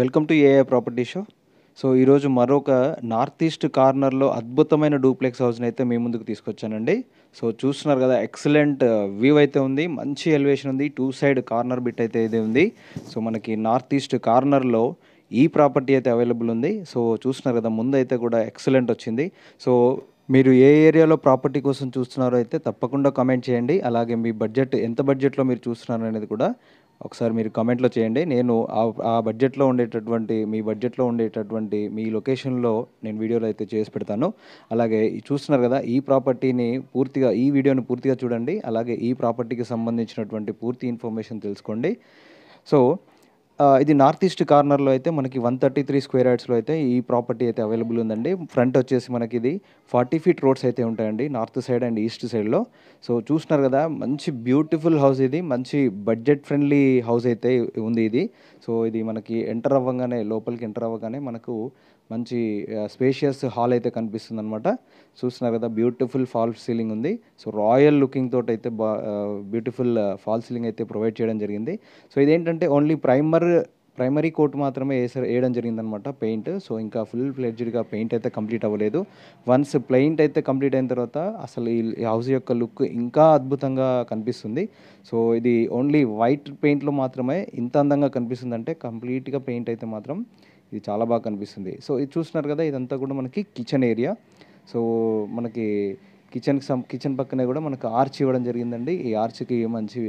Welcome to AI property show. So ఈరోజు మరొక north east కార్నర్లో అద్భుతమైన డూప్లెక్స్ హౌస్ని అయితే మీ ముందుకు తీసుకొచ్చానండి. సో చూస్తున్నారు కదా, ఎక్సలెంట్ వ్యూ అయితే ఉంది, మంచి ఎలివేషన్ ఉంది, టూ సైడ్ కార్నర్ బిట్ అయితే ఇది ఉంది. సో మనకి నార్త్ ఈస్ట్ కార్నర్లో ఈ ప్రాపర్టీ అయితే అవైలబుల్ ఉంది. సో చూస్తున్నారు కదా, ముందు అయితే కూడా ఎక్సలెంట్ వచ్చింది. సో మీరు ఏ ఏరియాలో ప్రాపర్టీ కోసం చూస్తున్నారో అయితే తప్పకుండా కామెంట్ చేయండి. అలాగే మీ బడ్జెట్ ఎంత బడ్జెట్లో మీరు చూస్తున్నారు అనేది కూడా ఒకసారి మీరు కామెంట్లో చేయండి. నేను ఆ బడ్జెట్లో ఉండేటటువంటి మీ బడ్జెట్లో ఉండేటటువంటి మీ లొకేషన్లో నేను వీడియోలో అయితే చేసి పెడతాను. అలాగే చూస్తున్నారు కదా, ఈ ప్రాపర్టీని పూర్తిగా ఈ వీడియోని పూర్తిగా చూడండి. అలాగే ఈ ప్రాపర్టీకి సంబంధించినటువంటి పూర్తి ఇన్ఫర్మేషన్ తెలుసుకోండి. సో ఇది నార్త్ ఈస్ట్ కార్నర్లో అయితే మనకి 133 స్క్వేర్ యార్డ్స్లో అయితే ఈ ప్రాపర్టీ అయితే అవైలబుల్ ఉందండి. ఫ్రంట్ వచ్చేసి మనకి ఇది 40 ఫీట్ రోడ్స్ అయితే ఉంటాయండి, నార్త్ సైడ్ అండ్ ఈస్ట్ సైడ్లో. సో చూస్తున్నారు కదా, మంచి బ్యూటిఫుల్ హౌస్ ఇది, మంచి బడ్జెట్ ఫ్రెండ్లీ హౌస్ అయితే ఉంది ఇది. సో ఇది మనకి లోపలికి ఎంటర్ అవ్వగానే మనకు మంచి స్పేషియస్ హాల్ అయితే కనిపిస్తుంది అనమాట. చూస్తున్నారు కదా, బ్యూటిఫుల్ ఫాల్ సీలింగ్ ఉంది. సో రాయల్ లుకింగ్ తోటి అయితే బ్యూటిఫుల్ ఫాల్ సీలింగ్ అయితే ప్రొవైడ్ చేయడం జరిగింది. సో ఇదేంటంటే ఓన్లీ ప్రైమరీ కోట్ మాత్రమే వేయడం జరిగిందనమాట, పెయింట్. సో ఇంకా ఫుల్ ఫ్లెడ్జ్డ్గా పెయింట్ అయితే కంప్లీట్ అవ్వలేదు. వన్స్ పెయింట్ అయితే కంప్లీట్ అయిన తర్వాత అసలు ఈ హౌస్ యొక్క లుక్ ఇంకా అద్భుతంగా కనిపిస్తుంది. సో ఇది ఓన్లీ వైట్ పెయింట్లో మాత్రమే ఇంత అందంగా కనిపిస్తుంది, అంటే కంప్లీట్గా పెయింట్ అయితే మాత్రం ఇది చాలా బాగా కనిపిస్తుంది. సో ఇది చూస్తున్నారు కదా, ఇదంతా కూడా మనకి కిచెన్ ఏరియా. సో మనకి కిచెన్ పక్కనే కూడా మనకు ఆర్చ్ ఇవ్వడం జరిగిందండి. ఈ ఆర్చ్కి మంచి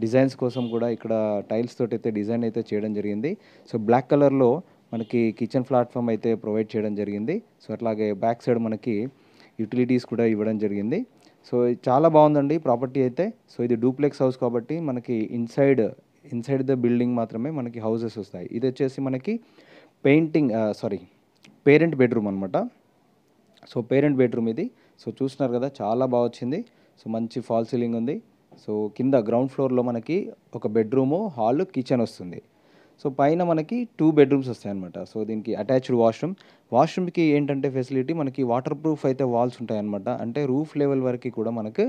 డిజైన్స్ కోసం కూడా ఇక్కడ టైల్స్ తోటి అయితే డిజైన్ అయితే చేయడం జరిగింది. సో బ్లాక్ కలర్లో మనకి కిచెన్ ప్లాట్ఫామ్ అయితే ప్రొవైడ్ చేయడం జరిగింది. సో అట్లాగే బ్యాక్ సైడ్ మనకి యూటిలిటీస్ కూడా ఇవ్వడం జరిగింది. సో ఇది చాలా బాగుందండి ప్రాపర్టీ అయితే. సో ఇది డూప్లెక్స్ హౌస్ కాబట్టి మనకి ఇన్సైడ్ ద బిల్డింగ్ మాత్రమే మనకి హౌసెస్ వస్తాయి. ఇది వచ్చేసి మనకి పేరెంట్ బెడ్రూమ్ అనమాట. సో పేరెంట్ బెడ్రూమ్ ఇది. సో చూస్తున్నారు కదా, చాలా బాగా వచ్చింది. సో మంచి ఫాల్ సీలింగ్ ఉంది. సో కింద గ్రౌండ్ ఫ్లోర్లో మనకి ఒక బెడ్రూము, హాల్, కిచెన్ వస్తుంది. సో పైన మనకి 2 బెడ్రూమ్స్ వస్తాయి అనమాట. సో దీనికి అటాచ్డ్ వాష్రూమ్కి ఏంటంటే ఫెసిలిటీ మనకి వాటర్ ప్రూఫ్ అయితే వాల్స్ ఉంటాయి అనమాట. అంటే రూఫ్ లెవెల్ వరకు కూడా మనకు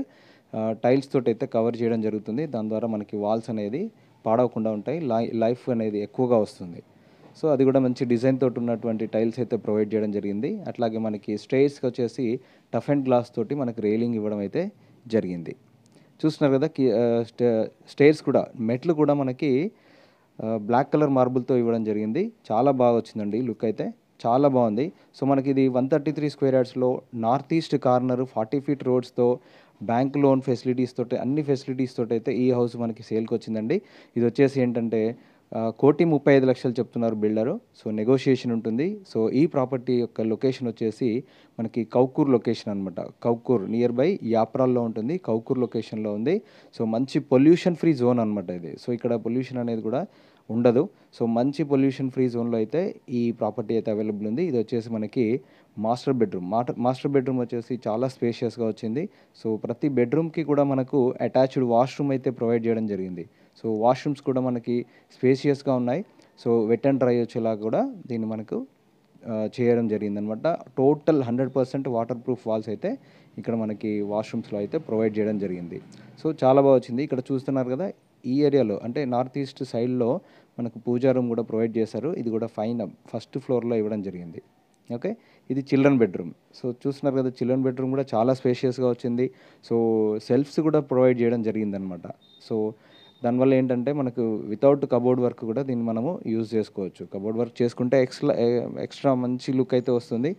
టైల్స్ తోటి అయితే కవర్ చేయడం జరుగుతుంది. దాని ద్వారా మనకి వాల్స్ అనేది పాడవకుండా ఉంటాయి, లైఫ్ అనేది ఎక్కువగా వస్తుంది. సో అది కూడా మంచి డిజైన్ తోటి ఉన్నటువంటి టైల్స్ అయితే ప్రొవైడ్ చేయడం జరిగింది. అట్లాగే మనకి స్టేర్స్కి వచ్చేసి టఫ్ అండ్ గ్లాస్ తోటి మనకి రైలింగ్ ఇవ్వడం అయితే జరిగింది. చూస్తున్నారు కదా, స్టేర్స్ కూడా, మెట్లు కూడా మనకి బ్లాక్ కలర్ మార్బుల్తో ఇవ్వడం జరిగింది. చాలా బాగా వచ్చిందండి లుక్ అయితే, చాలా బాగుంది. సో మనకి ఇది 133 స్క్వేర్ యార్డ్స్లో నార్త్ ఈస్ట్ కార్నర్ 40 ఫీట్ రోడ్స్తో బ్యాంక్ లోన్ ఫెసిలిటీస్ తోటి, అన్ని ఫెసిలిటీస్ తోటి అయితే ఈ హౌస్ మనకి సేల్కి వచ్చిందండి. ఇది వచ్చేసి ఏంటంటే 1,35,00,000 చెప్తున్నారు బిల్డరు. సో నెగోషియేషన్ ఉంటుంది. సో ఈ ప్రాపర్టీ యొక్క లొకేషన్ వచ్చేసి మనకి కౌకూర్ లొకేషన్ అనమాట. కౌకూర్ నియర్ బై యాప్రాల్లో ఉంటుంది, కౌకూర్ లొకేషన్లో ఉంది. సో మంచి పొల్యూషన్ ఫ్రీ జోన్ అనమాట ఇది. సో ఇక్కడ పొల్యూషన్ అనేది కూడా ఉండదు. సో మంచి పొల్యూషన్ ఫ్రీ జోన్లో అయితే ఈ ప్రాపర్టీ అయితే అవైలబుల్ ఉంది. ఇది వచ్చేసి మనకి మాస్టర్ బెడ్రూమ్ వచ్చేసి చాలా స్పేషియస్గా వచ్చింది. సో ప్రతి బెడ్రూమ్కి కూడా మనకు అటాచ్డ్ వాష్రూమ్ అయితే ప్రొవైడ్ చేయడం జరిగింది. సో వాష్రూమ్స్ కూడా మనకి స్పేషియస్గా ఉన్నాయి. సో వెట్ అండ్ డ్రై వచ్చేలా కూడా దీన్ని మనకు చేయడం జరిగిందనమాట. టోటల్ 100% వాటర్ ప్రూఫ్ వాల్స్ అయితే ఇక్కడ మనకి వాష్రూమ్స్లో అయితే ప్రొవైడ్ చేయడం జరిగింది. సో చాలా బాగా వచ్చింది. ఇక్కడ చూస్తున్నారు కదా, ఈ ఏరియాలో అంటే నార్త్ ఈస్ట్ సైడ్లో మనకు పూజా రూమ్ కూడా ప్రొవైడ్ చేశారు. ఇది కూడా ఫస్ట్ ఫ్లోర్లో ఇవ్వడం జరిగింది. ఓకే, ఇది చిల్డ్రన్ బెడ్రూమ్. సో చూస్తున్నారు కదా, చిల్డ్రన్ బెడ్రూమ్ కూడా చాలా స్పేషియస్గా వచ్చింది. సో సెల్ఫ్స్ కూడా ప్రొవైడ్ చేయడం జరిగిందనమాట. సో దానివల్ల ఏంటంటే మనకు వితౌట్ కబోర్డ్ వర్క్ కూడా దీన్ని మనము యూజ్ చేసుకోవచ్చు. కబోర్డ్ వర్క్ చేసుకుంటే ఎక్స్ట్రా మంచి లుక్ అయితే వస్తుంది,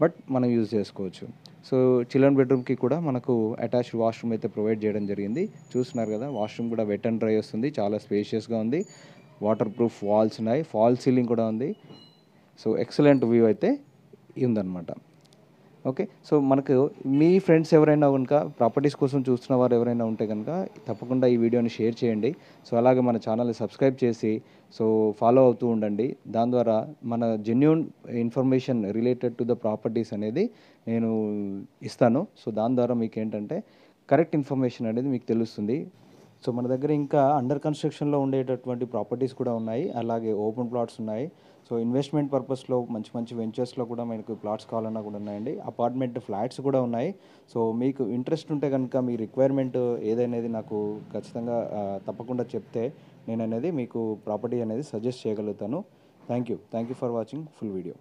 బట్ మనం యూజ్ చేసుకోవచ్చు. సో చిల్డ్రన్ బెడ్రూమ్కి కూడా మనకు అటాచ్డ్ వాష్రూమ్ అయితే ప్రొవైడ్ చేయడం జరిగింది. చూస్తున్నారు కదా, వాష్రూమ్ కూడా వెట్ అండ్ డ్రై వస్తుంది, చాలా స్పేషియస్గా ఉంది, వాటర్ ప్రూఫ్ వాల్స్ ఉన్నాయి, ఫాల్ సీలింగ్ కూడా ఉంది. సో ఎక్సలెంట్ వ్యూ అయితే ఉందన్నమాట. ఓకే, సో మనకు మీ ఫ్రెండ్స్ ఎవరైనా కనుక ప్రాపర్టీస్ కోసం చూస్తున్న వారు ఎవరైనా ఉంటే కనుక తప్పకుండా ఈ వీడియోని షేర్ చేయండి. సో అలాగే మన ఛానల్ని సబ్స్క్రైబ్ చేసి సో ఫాలో అవుతూ ఉండండి. దాని ద్వారా మన genuine information related to the properties అనేది నేను ఇస్తాను. సో దాని ద్వారా మీకు ఏంటంటే కరెక్ట్ ఇన్ఫర్మేషన్ అనేది మీకు తెలుస్తుంది. సో మన దగ్గర ఇంకా అండర్ కన్స్ట్రక్షన్లో ఉండేటటువంటి ప్రాపర్టీస్ కూడా ఉన్నాయి, అలాగే ఓపెన్ ప్లాట్స్ ఉన్నాయి. సో ఇన్వెస్ట్మెంట్ పర్పస్లో మంచి మంచి వెంచర్స్లో కూడా మనకు ప్లాట్స్ కావాలన్నా కూడా ఉన్నాయండి. అపార్ట్మెంట్ ఫ్లాట్స్ కూడా ఉన్నాయి. సో మీకు ఇంట్రెస్ట్ ఉంటే కనుక మీ రిక్వైర్మెంట్ ఏదనేది నాకు ఖచ్చితంగా తప్పకుండా చెప్తే నేను అనేది మీకు ప్రాపర్టీ అనేది సజెస్ట్ చేయగలుగుతాను. Thank you for watching full video.